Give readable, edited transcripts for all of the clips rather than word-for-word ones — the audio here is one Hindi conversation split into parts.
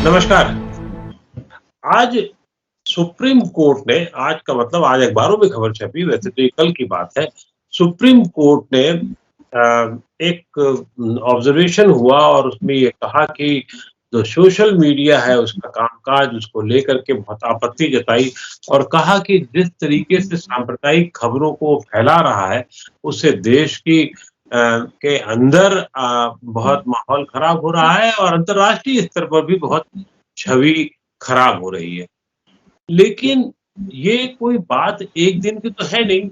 नमस्कार। आज सुप्रीम कोर्ट ने आज का मतलब आज अखबारों में खबर छपी, वैसे तो ये कल की बात है। सुप्रीम कोर्ट ने एक ऑब्जर्वेशन हुआ और उसमें ये कहा कि जो सोशल मीडिया है उसका कामकाज उसको लेकर के बहुत आपत्ति जताई और कहा कि जिस तरीके से सांप्रदायिक खबरों को फैला रहा है, उससे देश की के अंदर बहुत माहौल खराब हो रहा है और अंतर्राष्ट्रीय स्तर पर भी बहुत छवि खराब हो रही है। लेकिन ये कोई बात एक दिन की तो है नहीं।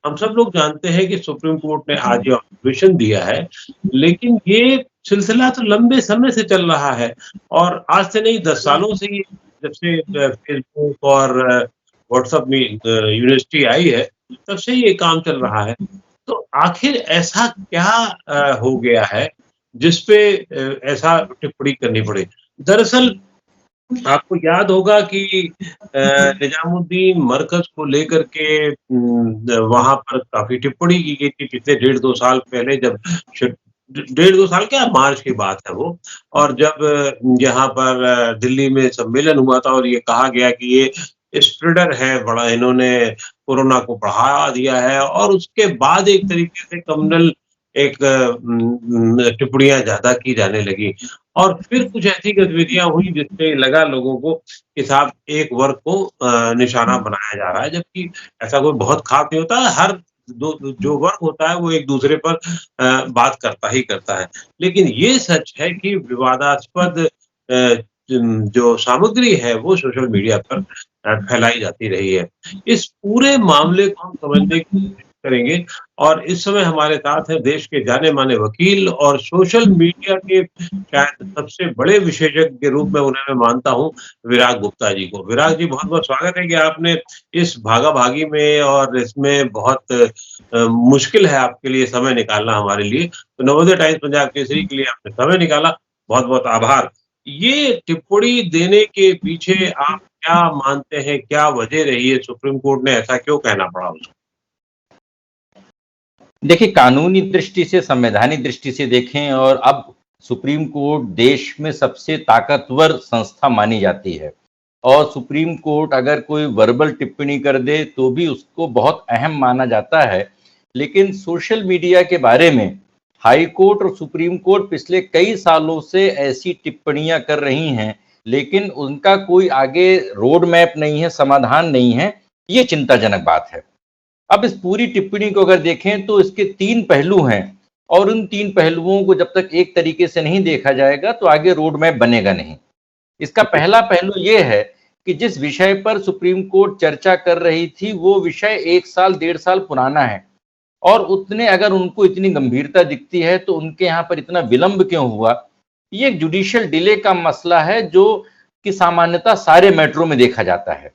हम सब लोग जानते हैं कि सुप्रीम कोर्ट ने आज ये ऑब्जर्वेशन दिया है, लेकिन ये सिलसिला तो लंबे समय से चल रहा है और आज से नहीं 10 सालों से ये जब से फेसबुक और व्हाट्सएप में यूनिवर्सिटी आई है, तब से ये काम चल रहा है। तो आखिर ऐसा क्या हो गया है जिस पे ऐसा टिप्पणी करनी पड़े? दरअसल आपको याद होगा कि निजामुद्दीन मरकज़ को लेकर के वहाँ पर काफ़ी टिप्पणी की गई थी पिछले डेढ़ 2 साल पहले जब श डेढ़ 2 साल क्या मार्च की बात है वो और जब यहाँ पर दिल्ली में सम्मेलन हुआ था और ये कहा गया कि ये स्प्रेडर है, बड़ा इन्होंने कोरोना को बढ़ा दिया है और उसके बाद एक तरीके से कम्युनल एक टिप्पणियाँ ज़्यादा की जाने लगी। और फिर कुछ ऐसी गतिविधियाँ हुई जिससे लगा लोगों को कि साहब एक वर्ग को निशाना बनाया जा रहा है, जबकि ऐसा कोई बहुत ख़ास नहीं होता है, हर दो जो वर्ग होता है वो एक-दूसरे पर बात करता ही करता है। लेकिन ये सच है कि विवादास्पद जो सामग्री है वो सोशल मीडिया पर फैलाई जाती रही है। इस पूरे मामले को हम समझने की कोशिश करेंगे और इस समय हमारे साथ हैं देश के जाने-माने वकील और सोशल मीडिया के शायद सबसे बड़े विशेषज्ञ के रूप में उन्हें मैं मानता हूँ, विराग गुप्ता जी को। विराग जी बहुत-बहुत स्वागत है कि आपने इस भागा-भागी में और इसमें बहुत मुश्किल है आपके लिए समय निकालना हमारे लिए। तो नवोदय टाइम्स पंजाब केसरी के लिए आपने समय निकाला, बहुत-बहुत आभार। ये टिप्पणी देने के पीछे आप क्या मानते हैं, क्या वजह रही है? सुप्रीम कोर्ट ने ऐसा क्यों कहना पड़ा उसको? देखिए, कानूनी दृष्टि से, संवैधानिक दृष्टि से देखें और अब सुप्रीम कोर्ट देश में सबसे ताकतवर संस्था मानी जाती है और सुप्रीम कोर्ट अगर कोई वर्बल टिप्पणी कर दे तो भी उसको बहुत अहम माना जाता है। लेकिन सोशल मीडिया के बारे में हाई कोर्ट और सुप्रीम कोर्ट पिछले कई सालों से ऐसी टिप्पणियां कर रही हैं, लेकिन उनका कोई आगे रोड मैप नहीं है, समाधान नहीं है। ये चिंताजनक बात है। अब इस पूरी टिप्पणी को अगर देखें तो इसके 3 पहलू हैं और उन 3 पहलुओं को जब तक एक तरीके से नहीं देखा जाएगा तो आगे रोड मैप बनेगा नहीं। इसका पहला पहलू ये है कि जिस विषय पर सुप्रीम कोर्ट चर्चा कर रही थी वो विषय 1 साल, 1.5 साल पुराना है और उतने अगर उनको इतनी गंभीरता दिखती है तो उनके यहाँ पर इतना विलंब क्यों हुआ? ये एक जुडिशियल डिले का मसला है जो कि सामान्यतः सारे मैटरों में देखा जाता है।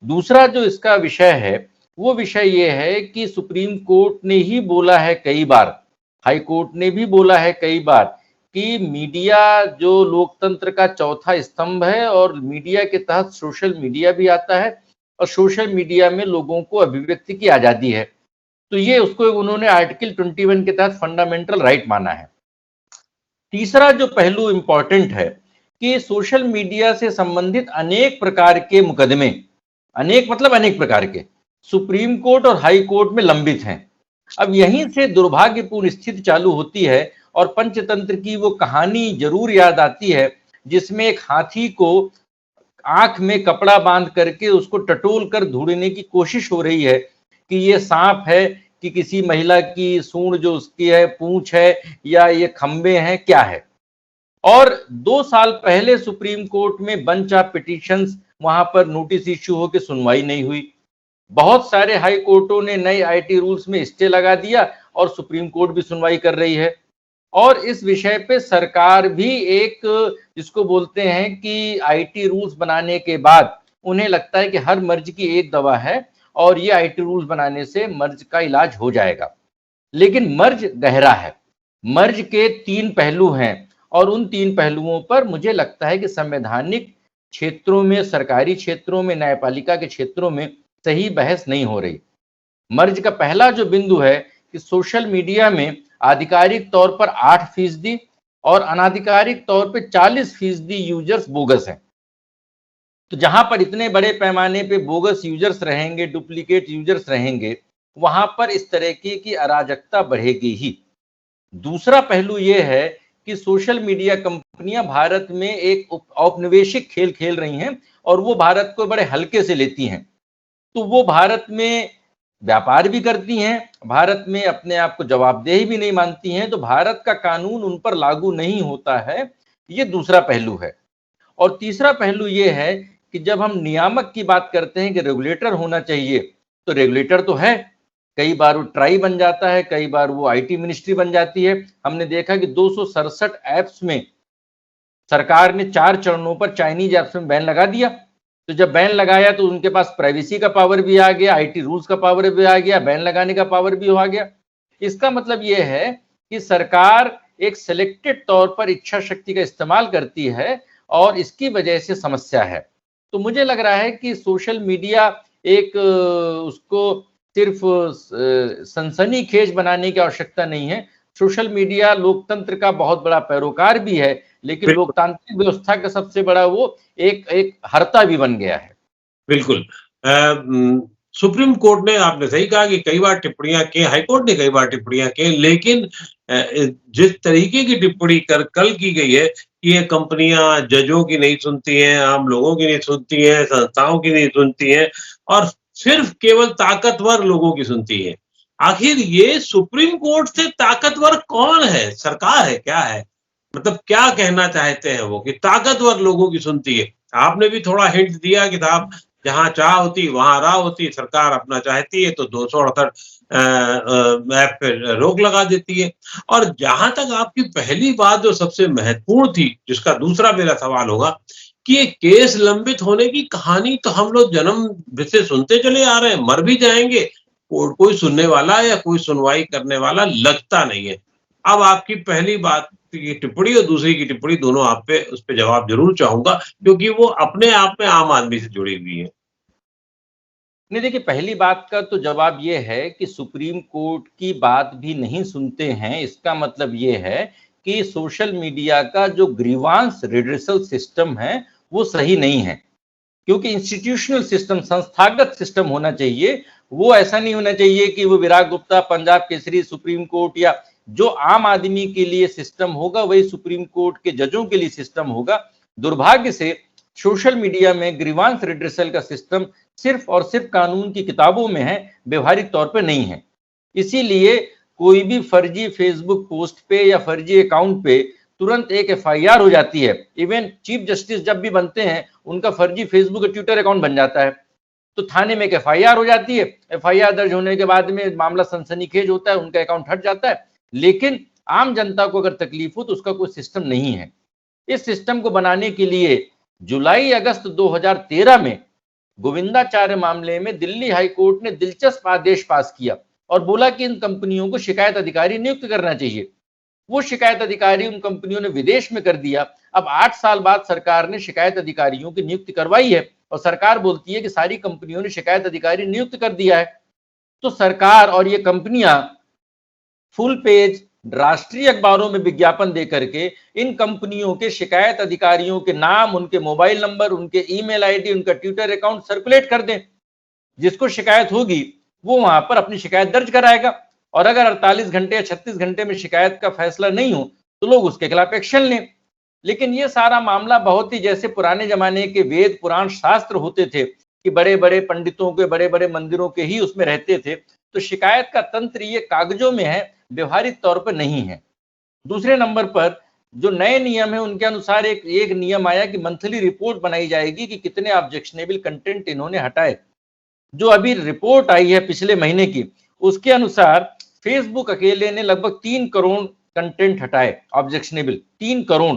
दूसरा जो इसका विषय है वो विषय ये है कि सुप्रीम कोर्ट ने ही बोला है कई बार, हाई कोर्ट ने भी बोला है कई बार कि मीडिया जो लोकतंत्र का चौथा स्तंभ है और मीडिया के तहत सोशल मीडिया भी आता है और सोशल मीडिया में लोगों को अभिव्यक्ति की आज़ादी है। तो ये उसको उन्होंने आर्टिकल 21 के तहत फंडामेंटल राइट माना है। तीसरा जो पहलू इंपॉर्टेंट है कि सोशल मीडिया से संबंधित अनेक प्रकार के मुकदमे, अनेक मतलब अनेक प्रकार के, सुप्रीम कोर्ट और हाई कोर्ट में लंबित हैं। अब यहीं से दुर्भाग्यपूर्ण स्थिति चालू होती है और पंचतंत्र की वो कहानी जरूर याद आती है जिसमें एक हाथी को आंख में कपड़ा बांध करके उसको टटोल कर ढूंढने की कोशिश हो रही है कि ये सांप है कि किसी महिला की सूंड जो उसकी है, पूंछ है या ये खंबे हैं, क्या है। और 2 साल पहले सुप्रीम कोर्ट में बंच ऑफ पिटीशंस, वहां पर नोटिस इश्यू होकर सुनवाई नहीं हुई। बहुत सारे हाई कोर्टों ने नए आईटी रूल्स में स्टे लगा दिया और सुप्रीम कोर्ट भी सुनवाई कर रही है। और इस विषय पे सरकार भी एक, जिसको बोलते हैं कि आईटी रूल्स बनाने के बाद उन्हें लगता है कि हर मर्ज की एक दवा है और ये आईटी रूल्स बनाने से मर्ज का इलाज हो जाएगा। लेकिन मर्ज गहरा है, मर्ज के 3 पहलू हैं और उन 3 पहलुओं पर मुझे लगता है कि संवैधानिक क्षेत्रों में, सरकारी क्षेत्रों में, न्यायपालिका के क्षेत्रों में सही बहस नहीं हो रही। मर्ज का पहला जो बिंदु है कि सोशल मीडिया में आधिकारिक तौर पर 8% और अनाधिकारिक तौर पे 40% यूजर्स बोगस हैं। तो जहां पर इतने बड़े पैमाने पे बोगस यूजर्स रहेंगे, डुप्लीकेट यूजर्स रहेंगे, वहां पर इस तरह की अराजकता बढ़ेगी ही। दूसरा पहलू यह है कि सोशल मीडिया कंपनियां भारत में एक औपनिवेशिक खेल खेल रही हैं और वो भारत को बड़े हल्के से लेती हैं। तो वो भारत में व्यापार भी करती हैं, भारत में अपने आप को जवाबदेही भी नहीं मानती हैं, तो भारत का कानून उन पर लागू नहीं होता है। ये दूसरा पहलू है। और तीसरा पहलू ये है कि जब हम नियामक की बात करते हैं कि रेगुलेटर होना चाहिए, तो रेगुलेटर तो है, कई बार वो ट्राई बन जाता है, कई बार वो आईटी मिनिस्ट्री बन जाती है। हमने देखा कि 267 ऐप्स में सरकार ने 4 चरणों पर चाइनीज ऐप्स में बैन लगा दिया। तो जब बैन लगाया तो उनके पास प्राइवेसी का पावर भी आ गया, आईटी रूल्स का पावर भी आ गया, बैन लगाने का पावर भी आ गया। इसका मतलब यह है कि सरकार एक सिलेक्टेड तौर पर इच्छा शक्ति का इस्तेमाल करती है और इसकी वजह से समस्या है। तो मुझे लग रहा है कि सोशल मीडिया एक उसको सिर्फ सनसनीखेज बनाने की आवश्यकता नहीं है। सोशल मीडिया लोकतंत्र का बहुत बड़ा पैरोकार भी है, लेकिन बिल्कुल लोकतांत्रिक व्यवस्था का सबसे बड़ा वो एक हर्ता भी बन गया है। बिल्कुल। सुप्रीम कोर्ट ने, आपने सही कहा कि कई बार टिप्पणियां की, हाईकोर्ट ने कई बार टिप्पणियां की, लेकिन जिस तरीके की टिप्पणी कल की गई है कि ये कंपनियां जजों की नहीं सुनती हैं, आम लोगों की नहीं सुनती हैं, संस्थाओं की नहीं सुनती हैं और सिर्फ केवल ताकतवर लोगों की सुनती है। आखिर ये सुप्रीम कोर्ट से ताकतवर कौन है? सरकार है? क्या है? मतलब क्या कहना चाहते हैं वो कि ताकतवर लोगों की सुनती है? आपने भी थोड़ा हिंट दिया कि साहब जहां चाह होती वहां राह होती, सरकार अपना चाहती है तो 268 ऐप पे रोक लगा देती है। और जहां तक आपकी पहली बात जो सबसे महत्वपूर्ण थी, जिसका दूसरा मेरा सवाल होगा कि ये केस लंबित होने की कहानी तो हम लोग जन्म से सुनते चले आ रहे हैं, मर भी जाएंगे, कोई सुनने वाला या कोई सुनवाई करने वाला लगता नहीं है। अब आपकी पहली बात की टिप्पणी और दूसरी की टिप्पणी दोनों आप पे, उस पे जवाब जरूर चाहूंगा क्योंकि वो अपने आप में आम आदमी से जुड़ी हुई है। नहीं, देखिए, पहली बात का तो जवाब ये है कि सुप्रीम कोर्ट की बात भी नहीं सुनते हैं। इसका मतलब ये है कि सोशल मीडिया का जो ग्रीवांस रिड्रेसल सिस्टम है वो सही नहीं है, क्योंकि इंस्टीट्यूशनल सिस्टम, संस्थागत सिस्टम होना चाहिए। वो ऐसा नहीं होना चाहिए कि वो विराग गुप्ता, पंजाब केसरी, सुप्रीम कोर्ट या जो आम आदमी के लिए सिस्टम होगा वही सुप्रीम कोर्ट के जजों के लिए सिस्टम होगा। दुर्भाग्य से सोशल मीडिया में ग्रीवांस रिड्रेसल का सिस्टम सिर्फ और सिर्फ कानून की किताबों में है, व्यवहारिक तौर पे नहीं है। इसीलिए कोई भी फर्जी फेसबुक पोस्ट पे या फर्जी अकाउंट पे तुरंत एक एफआईआर हो जाती है। इवन चीफ जस्टिस जब भी बनते हैं उनका फर्जी फेसबुक और ट्विटर अकाउंट बन जाता है, तो थाने में एक एफआईआर हो जाती है। एफआईआर दर्ज होने के बाद में मामला सनसनीखेज होता है, उनका अकाउंट हट जाता है। लेकिन आम जनता को अगर तकलीफ हो तो उसका कोई सिस्टम नहीं है। इस सिस्टम को बनाने के लिए जुलाई अगस्त 2013 में गोविंदाचार्य मामले में दिल्ली हाई कोर्ट ने दिलचस्प आदेश पास किया और बोला कि इन कंपनियों को शिकायत अधिकारी नियुक्त करना चाहिए। वो शिकायत अधिकारी उन कंपनियों ने विदेश में कर दिया। अब 8 साल बाद सरकार ने शिकायत अधिकारियों की नियुक्ति करवाई है और सरकार बोलती है कि सारी कंपनियों ने शिकायत अधिकारी नियुक्त कर दिया है। तो सरकार और ये कंपनियां फुल पेज राष्ट्रीय अखबारों में विज्ञापन देकर के इन कंपनियों के शिकायत अधिकारियों के नाम, उनके मोबाइल नंबर, उनके ईमेल आईडी, उनका ट्विटर अकाउंट सर्कुलेट कर दें। जिसको शिकायत होगी वो वहां पर अपनी शिकायत दर्ज कराएगा और अगर 48 घंटे या 36 घंटे में शिकायत का फैसला नहीं हो तो लोग उसके खिलाफ एक्शन लें। लेकिन ये सारा मामला बहुत ही जैसे पुराने जमाने के वेद पुराण शास्त्र होते थे कि बड़े बड़े पंडितों के, बड़े बड़े मंदिरों के ही उसमें रहते थे। तो शिकायत का तंत्र ये कागजों में है, व्यवहारिक तौर पर नहीं है। दूसरे नंबर पर जो नए नियम है उनके अनुसार एक नियम आया कि मंथली रिपोर्ट बनाई जाएगी कि कितने ऑब्जेक्शनेबल कंटेंट इन्होंने हटाए। जो अभी रिपोर्ट आई है पिछले महीने की, उसके अनुसार फेसबुक अकेले ने लगभग 3 करोड़ कंटेंट हटाए ऑब्जेक्शनेबल, 3 करोड़।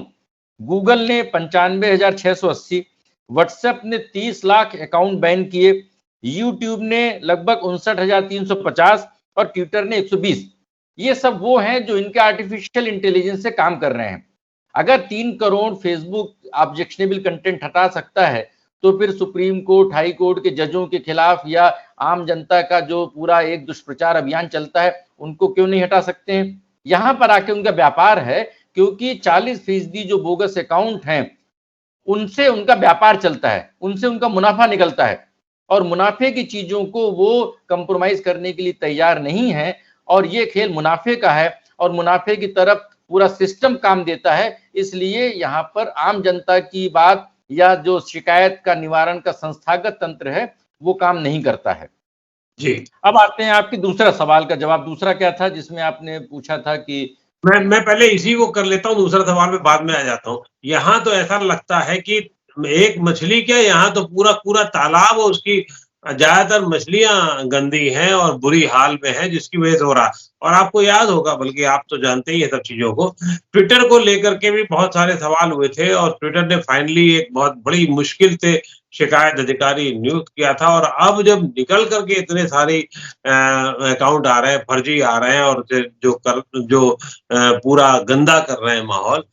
गूगल ने 95,680, व्हाट्सएप ने 30 लाख अकाउंट बैन किए, यूट्यूब ने लगभग 59,350 और ट्विटर ने 120। ये सब वो हैं जो इनके आर्टिफिशियल इंटेलिजेंस से काम कर रहे हैं। अगर 3 करोड़ फेसबुक ऑब्जेक्शनेबल कंटेंट हटा सकता है तो फिर सुप्रीम कोर्ट, हाई कोर्ट के जजों के खिलाफ या आम जनता का जो पूरा एक दुष्प्रचार अभियान चलता है उनको क्यों नहीं हटा सकते हैं? यहां पर आके उनका व्यापार है क्योंकि 40% जो बोगस अकाउंट हैं उनसे उनका व्यापार चलता है, उनसे उनका मुनाफा निकलता है और मुनाफे की चीजों को वो कंप्रोमाइज करने के लिए तैयार नहीं है। और ये खेल मुनाफे का है और मुनाफे की तरफ पूरा सिस्टम काम देता है। इसलिए यहाँ पर आम जनता की बात या जो शिकायत का निवारण का संस्थागत तंत्र है वो काम नहीं करता है। जी। अब आते हैं आपकी दूसरा सवाल का जवाब। दूसरा क्या था जिसमें आपने पूछा था कि मैं पहले इसी को कर लेता हूँ, दूसरा सवाल में बाद में आ जाता हूँ। यहाँ तो ऐसा लगता है कि एक मछली क्या, यहाँ तो पूरा तालाब और उसकी ज़्यादातर मछलियाँ गंदी हैं और बुरी हाल में हैं, जिसकी वजह से हो रहा है। और आपको याद होगा, बल्कि आप तो जानते ही हैं सब चीज़ों को, ट्विटर को लेकर के भी बहुत सारे सवाल हुए थे और ट्विटर ने फाइनली एक बहुत बड़ी मुश्किल से शिकायत अधिकारी नियुक्त किया था। और अब जब निकल कर के इतने सारे अकाउंट आ रहे हैं, फर्जी आ रहे हैं और पूरा गंदा कर रहे हैं माहौल,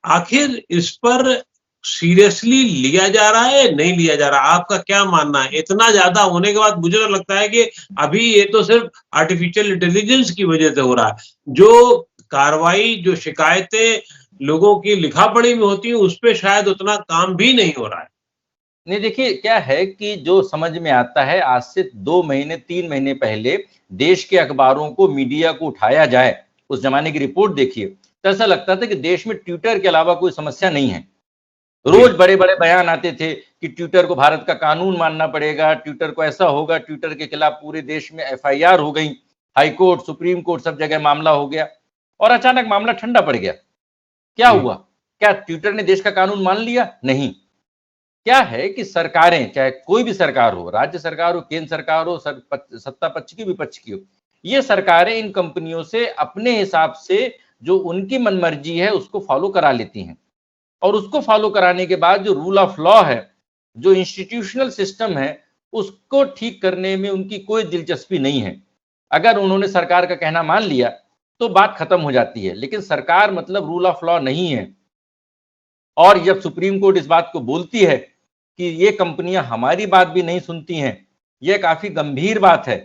आखिर इस पर सीरियसली लिया जा रहा है, नहीं लिया जा रहा? आपका क्या मानना है? इतना ज़्यादा होने के बाद मुझे तो लगता है कि अभी ये तो सिर्फ़ आर्टिफ़िशियल इंटेलिजेंस की वज़ह से हो रहा है। जो कार्रवाई, जो शिकायतें लोगों की लिखा-पढ़ी में होती हैं, उस पे शायद उतना काम भी नहीं हो रहा है। नहीं, देखिए क्या है कि जो समझ में आता है, आज से 2 महीने 3 महीने पहले देश के अखबारों को, मीडिया को उठाया जाए, उस जमाने की रिपोर्ट देखिए, तो ऐसा लगता था कि देश में ट्विटर के अलावा कोई समस्या नहीं है। जी। रोज बड़े बड़े बयान आते थे कि ट्विटर को भारत का कानून मानना पड़ेगा, ट्विटर को ऐसा होगा, ट्विटर के खिलाफ पूरे देश में एफआईआर हो गई, हाई कोर्ट, सुप्रीम कोर्ट, सब जगह मामला हो गया और अचानक मामला ठंडा पड़ गया। क्या जी। हुआ? क्या ट्विटर ने देश का कानून मान लिया? नहीं। क्या है कि सरकारें, चाहे कोई भी सरकार हो, राज्य सरकार हो, केंद्र सरकार हो, सत्ता पक्ष की, विपक्ष की हो, ये सरकारें इन कंपनियों से अपने हिसाब से जो उनकी मनमर्जी है उसको फॉलो करा लेती हैं। और उसको फॉलो कराने के बाद जो रूल ऑफ लॉ है, जो इंस्टीट्यूशनल सिस्टम है, उसको ठीक करने में उनकी कोई दिलचस्पी नहीं है। अगर उन्होंने सरकार का कहना मान लिया तो बात खत्म हो जाती है, लेकिन सरकार मतलब रूल ऑफ लॉ नहीं है। और जब सुप्रीम कोर्ट इस बात को बोलती है कि ये कंपनियां हमारी बात भी नहीं सुनती हैं, यह काफी गंभीर बात है।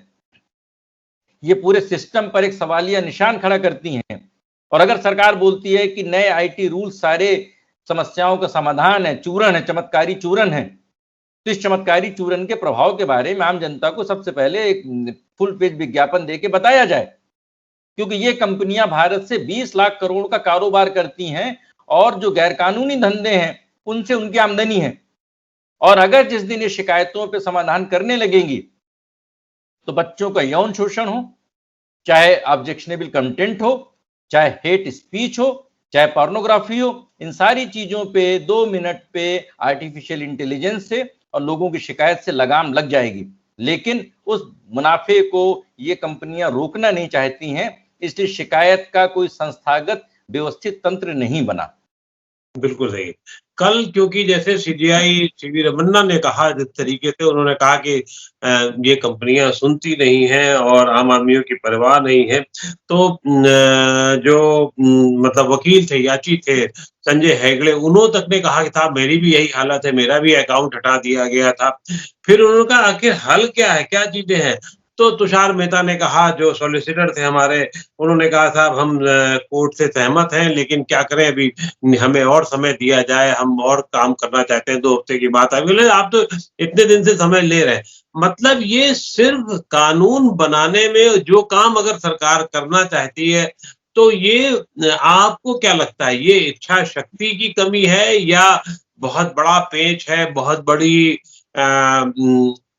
ये पूरे सिस्टम पर एक सवालिया निशान खड़ा करती हैं। और अगर सरकार बोलती है कि नए आईटी रूल सारे समस्याओं का समाधान है, चूरन है, चमत्कारी चूरन है, तो इस चमत्कारी चूरन के प्रभाव के बारे में आम जनता को सबसे पहले एक फुल पेज विज्ञापन देके बताया जाए। क्योंकि ये कंपनियां भारत से 20 लाख करोड़ का कारोबार करती हैं और जो गैरकानूनी धंधे हैं उनसे उनकी आमदनी है। और अगर जिस दिन ये शिकायतों पे समाधान करने लगेंगी तो बच्चों का यौन शोषण हो, चाहे ऑब्जेक्शनेबल कंटेंट हो, चाहे हेट स्पीच हो, चाहे पोर्नोग्राफी हो, इन सारी चीजों पे 2 मिनट पे आर्टिफिशियल इंटेलिजेंस से और लोगों की शिकायत से लगाम लग जाएगी। लेकिन उस मुनाफे को ये कंपनियां रोकना नहीं चाहती हैं, इसलिए शिकायत का कोई संस्थागत व्यवस्थित तंत्र नहीं बना। बिल्कुल सही। कल क्योंकि जैसे सीजीआई सीवी रमन्ना ने कहा, जिस तरीके से उन्होंने कहा कि ये कंपनियाँ सुनती नहीं हैं और आम आदमियों की परवाह नहीं है, तो जो मतलब वकील थे, याची थे, संजय हेगड़े, उन्हों तक ने कहा कि साहब मेरी भी यही हालत है, मेरा भी अकाउंट हटा दिया गया था। फिर उन्होंने कहा आखिर हल क्या है, क्या चीज़ें हैं? तो तुषार मेहता ने कहा, जो सॉलिसिटर थे हमारे, उन्होंने कहा साहब हम कोर्ट से सहमत हैं, लेकिन क्या करें, अभी हमें और समय दिया जाए, हम और काम करना चाहते हैं, 2 हफ्ते की बात है। बोले आप तो इतने दिन से समय ले रहे हैं। मतलब ये सिर्फ़ कानून बनाने में जो काम अगर सरकार करना चाहती है, तो ये आपको क्या लगता है, ये इच्छा शक्ति की कमी है या बहुत बड़ा पेंच है, बहुत बड़ी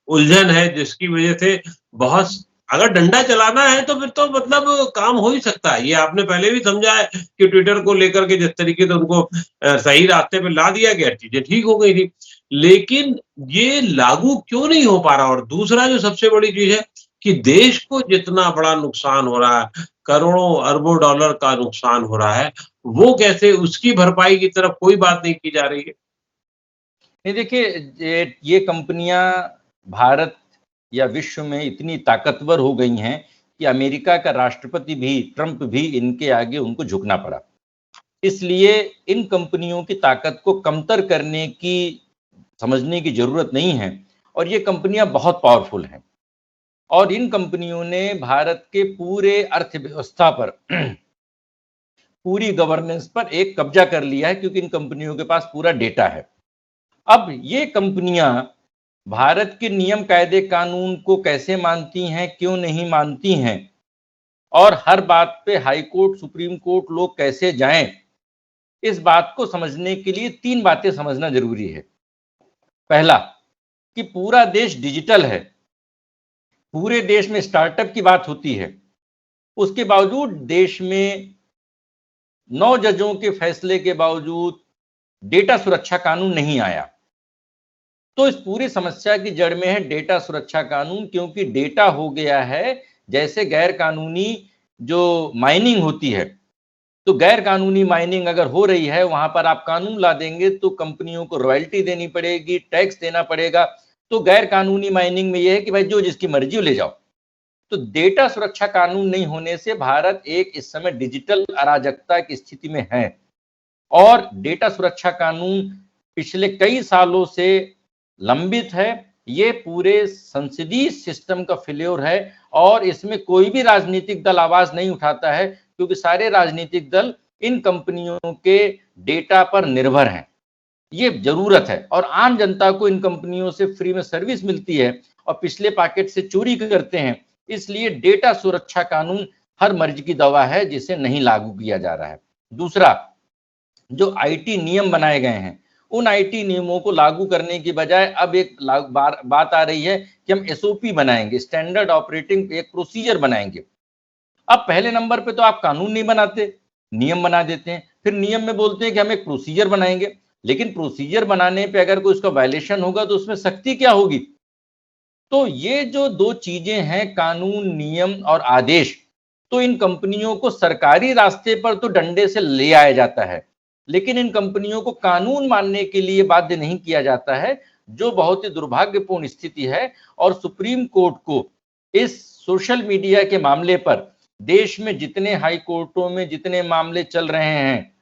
उलझन है, जिसकी वजह से बहुत अगर डंडा चलाना है तो फिर तो मतलब काम हो ही सकता है। ये आपने पहले भी समझा है कि ट्विटर को लेकर के जिस तरीके से उनको सही रास्ते पे ला दिया गया, चीज़ें ठीक हो गई थी। लेकिन ये लागू क्यों नहीं हो पा रहा? और दूसरा जो सबसे बड़ी चीज़ है कि देश को जितना बड़ा नुकसान हो रहा है, करोड़ों अरबों डॉलर का नुकसान हो रहा है, वो कैसे, उसकी भरपाई की तरफ कोई बात नहीं की जा रही है। नहीं, देखिए ये कंपनियां भारत या विश्व में इतनी ताकतवर हो गई हैं कि अमेरिका का राष्ट्रपति भी, ट्रंप भी, इनके आगे उनको झुकना पड़ा। इसलिए इन कंपनियों की ताकत को कमतर करने की, समझने की जरूरत नहीं है। और ये कंपनियां बहुत पावरफुल हैं और इन कंपनियों ने भारत के पूरे अर्थव्यवस्था पर पूरी गवर्नेंस पर एक कब्जा कर लिया है, क्योंकि इन कंपनियों के पास पूरा डेटा है। अब ये कंपनियां भारत के नियम कायदे कानून को कैसे मानती हैं, क्यों नहीं मानती हैं, और हर बात पे हाई कोर्ट, सुप्रीम कोर्ट लोग कैसे जाएं, इस बात को समझने के लिए 3 बातें समझना जरूरी है। पहला, कि पूरा देश डिजिटल है, पूरे देश में स्टार्टअप की बात होती है, उसके बावजूद देश में 9 जजों के फैसले के बावजूद डेटा सुरक्षा कानून नहीं आया। तो इस पूरी समस्या की जड़ में है डेटा सुरक्षा कानून, क्योंकि डेटा हो गया है जैसे गैर कानूनी जो माइनिंग होती है। तो गैर कानूनी माइनिंग अगर हो रही है, वहां पर आप कानून ला देंगे तो कंपनियों को रॉयल्टी देनी पड़ेगी, टैक्स देना पड़ेगा। तो गैर कानूनी माइनिंग में यह है कि भाई जो जिसकी मर्जी ले जाओ। तो डेटा सुरक्षा कानून नहीं होने से भारत एक इस समय डिजिटल अराजकता की स्थिति में है, और डेटा सुरक्षा कानून पिछले कई सालों से लंबित है। ये पूरे संसदीय सिस्टम का फेल्योर है, और इसमें कोई भी राजनीतिक दल आवाज नहीं उठाता है, क्योंकि सारे राजनीतिक दल इन कंपनियों के डेटा पर निर्भर हैं। ये जरूरत है, और आम जनता को इन कंपनियों से फ्री में सर्विस मिलती है और पिछले पैकेट से चोरी करते हैं। इसलिए डेटा सुरक्षा कानून हर मर्ज की दवा है, जिसे नहीं लागू किया जा रहा है। दूसरा, जो आईटी नियम बनाए गए हैं, उन आईटी नियमों को लागू करने की बजाय अब एक बात आ रही है कि हम एसओपी बनाएंगे, स्टैंडर्ड ऑपरेटिंग एक प्रोसीजर बनाएंगे। अब पहले नंबर पे तो आप कानून नहीं बनाते, नियम बना देते हैं, फिर नियम में बोलते हैं कि हम एक प्रोसीजर बनाएंगे। लेकिन प्रोसीजर बनाने पे अगर कोई उसका वायलेशन होगा तो उसमें सख्ती क्या होगी? तो ये जो 2 चीजें हैं, कानून, नियम और आदेश, तो इन कंपनियों को सरकारी रास्ते पर तो डंडे से ले आया जाता है, लेकिन इन कंपनियों को कानून मानने के लिए बाध्य नहीं किया जाता है, जो बहुत ही दुर्भाग्यपूर्ण स्थिति है। और सुप्रीम कोर्ट को इस सोशल मीडिया के मामले पर देश में जितने हाई कोर्टों में जितने मामले चल रहे हैं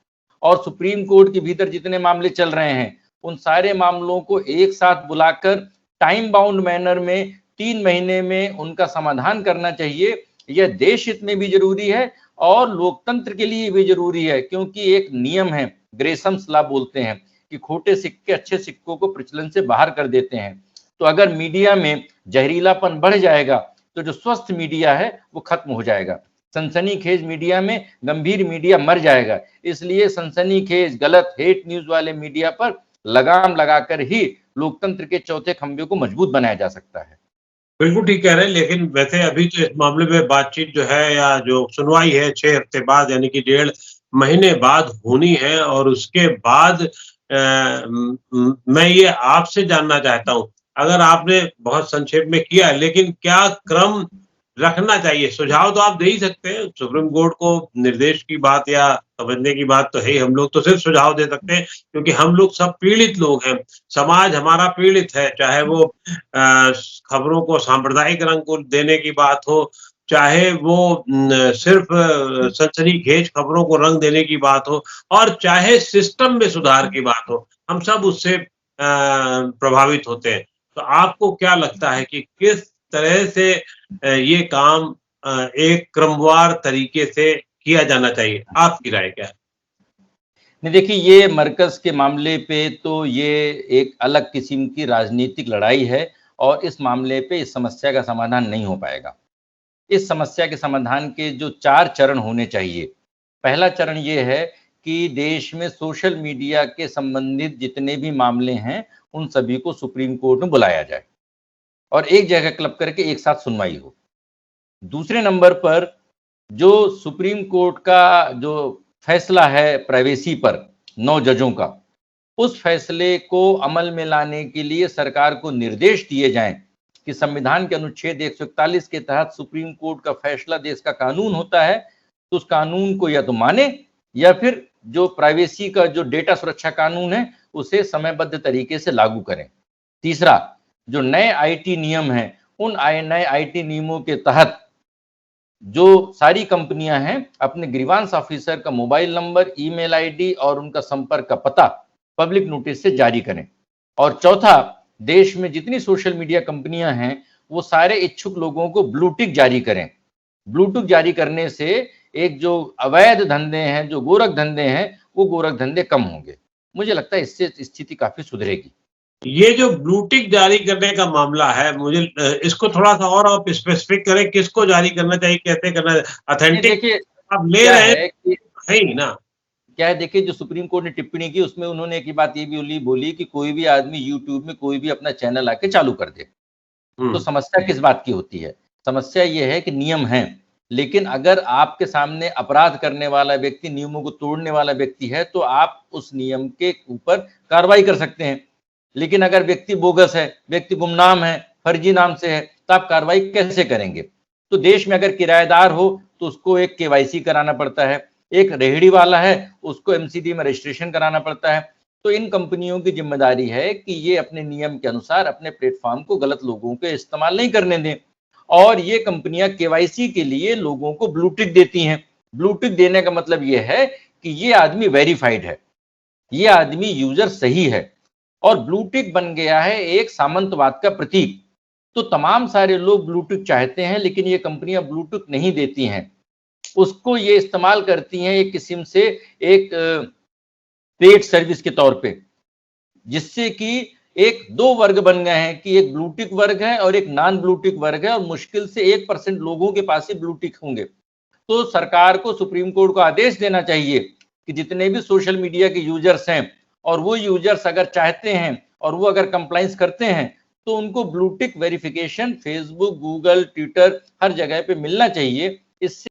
और सुप्रीम कोर्ट के भीतर जितने मामले चल रहे हैं, उन सारे मामलों को एक साथ बुलाकर टाइम बाउंड मैनर में 3 महीने में उनका समाधान करना चाहिए। यह देश हित में भी जरूरी है और लोकतंत्र के लिए भी जरूरी है, क्योंकि एक नियम है, ग्रेसम्स लॉ बोलते हैं, कि खोटे सिक्के अच्छे सिक्कों को प्रचलन से बाहर कर देते हैं। तो अगर मीडिया में जहरीलापन बढ़ जाएगा तो जो स्वस्थ मीडिया है वो खत्म हो जाएगा। सनसनीखेज मीडिया में गंभीर मीडिया मर जाएगा। इसलिए सनसनीखेज, गलत, हेट न्यूज वाले मीडिया पर लगाम लगाकर ही लोकतंत्र के चौथे खंभे को मजबूत बनाया जा सकता है। बिल्कुल ठीक कह रहे हैं, लेकिन वैसे अभी तो इस मामले में बातचीत जो है या जो सुनवाई है 6 हफ्ते बाद यानी कि 1.5 महीने बाद होनी है, और उसके बाद मैं ये आपसे जानना चाहता हूँ, अगर आपने बहुत संक्षेप में किया, लेकिन क्या क्रम रखना चाहिए? सुझाव तो आप दे ही सकते हैं, सुप्रीम कोर्ट को निर्देश की बात या समझने की बात तो है ही, हम लोग तो सिर्फ सुझाव दे सकते हैं, क्योंकि हम लोग सब पीड़ित लोग हैं, समाज हमारा पीड़ित है, चाहे वो खबरों को सांप्रदायिक रंग को देने की बात हो, चाहे वो सिर्फ सनसनीखेज खबरों को रंग देने की बात हो, और चाहे सिस्टम में सुधार की बात हो, हम सब उससे प्रभावित होते हैं। तो आपको क्या लगता है कि किस तरह से ये काम एक क्रमवार तरीके से किया जाना चाहिए? आपकी राय क्या है? नहीं, देखिए, ये मरकज के मामले पे तो ये एक अलग किस्म की राजनीतिक लड़ाई है, और इस मामले पे इस समस्या का समाधान नहीं हो पाएगा। इस समस्या के समाधान के जो 4 चरण होने चाहिए। पहला चरण ये है कि देश में सोशल मीडिया के संबंधित जितने भी मामले हैं, उन सभी को सुप्रीम कोर्ट में बुलाया जाए और एक जगह क्लब करके एक साथ सुनवाई हो। दूसरे नंबर पर जो सुप्रीम कोर्ट का जो फैसला है प्राइवेसी पर 9 जजों का, उस फैसले को अमल में लाने के लिए सरकार को निर्देश दिए जाएं कि संविधान के अनुच्छेद 141 के तहत सुप्रीम कोर्ट का फैसला देश का कानून होता है, तो उस कानून को या तो माने या फिर जो प्राइवेसी का जो डेटा सुरक्षा कानून है उसे समयबद्ध तरीके से लागू करें। तीसरा, जो नए आईटी नियम हैं, उन नए आईटी नियमों के तहत जो सारी कंपनियां हैं अपने ग्रीवांस ऑफिसर का मोबाइल नंबर, ईमेल आईडी और उनका संपर्क का पता पब्लिक नोटिस से जारी करें। और चौथा, देश में जितनी सोशल मीडिया कंपनियां हैं वो सारे इच्छुक लोगों को ब्लू टिक जारी करें। ब्लू टिक जारी करने से एक जो अवैध धंधे हैं, जो गोरख धंधे हैं, वो गोरख धंधे कम होंगे। मुझे लगता है इससे स्थिति काफी सुधरेगी। ये जो ब्लू टिक जारी करने का मामला है, मुझे इसको थोड़ा-सा और आप स्पेसिफिक करें, किसको जारी करना चाहिए, कैसे करना है? ये ऑथेंटिक देखिए आप ले क्या रहे हैं, है कि है ही ना? क्या है देखिए, जो सुप्रीम कोर्ट ने टिप्पणी की उसमें उन्होंने एक ही बात ये भी बोली कि कोई भी आदमी यूट्यूब में कोई भी अपना चैनल आके चालू कर दे। तो हुँ। समस्या किस बात की होती है? समस्या ये है कि नियम हैं, लेकिन अगर आपके सामने अपराध करने वाला व्यक्ति, नियमों को तोड़ने वाला व्यक्ति है, तो आप उस नियम के ऊपर कार्रवाई कर सकते हैं। लेकिन अगर व्यक्ति बोगस है, व्यक्ति गुमनाम है, फर्जी नाम से है, तो आप कार्रवाई कैसे करेंगे? तो देश में अगर किराएदार हो, तो उसको एक केवाईसी कराना पड़ता है। एक रेहड़ी वाला है, उसको एमसीडी में रजिस्ट्रेशन कराना पड़ता है। तो इन कंपनियों की जिम्मेदारी है कि ये अपने नियम के अनुसार अपने प्लेटफॉर्म को गलत लोगों के इस्तेमाल नहीं करने दें। और ये कंपनियां केवाईसी के लिए लोगों को ब्लू टिक देती हैं। ब्लू टिक देने का मतलब ये है कि ये आदमी वेरीफाइड है, ये आदमी यूजर सही है, और ब्लू टिक बन गया है एक सामंतवाद का प्रतीक। तो तमाम सारे लोग ब्लू टिक चाहते हैं, लेकिन ये कंपनियां ब्लू टिक नहीं देती हैं। उसको ये इस्तेमाल करती हैं एक किस्म से एक पेड सर्विस के तौर पे, जिससे कि एक दो वर्ग बन गए हैं कि एक ब्लू टिक वर्ग है और एक नॉन ब्लू टिक वर्ग है, और मुश्किल से 1% लोगों के पास ही ब्लू टिक होंगे। तो सरकार को, सुप्रीम कोर्ट को आदेश देना चाहिए कि जितने भी सोशल मीडिया के यूजर्स हैं, और वो यूजर्स अगर चाहते हैं और वो अगर कंप्लाइंस करते हैं, तो उनको blue tick verification Facebook, Google, Twitter हर जगह पे मिलना चाहिए। इससे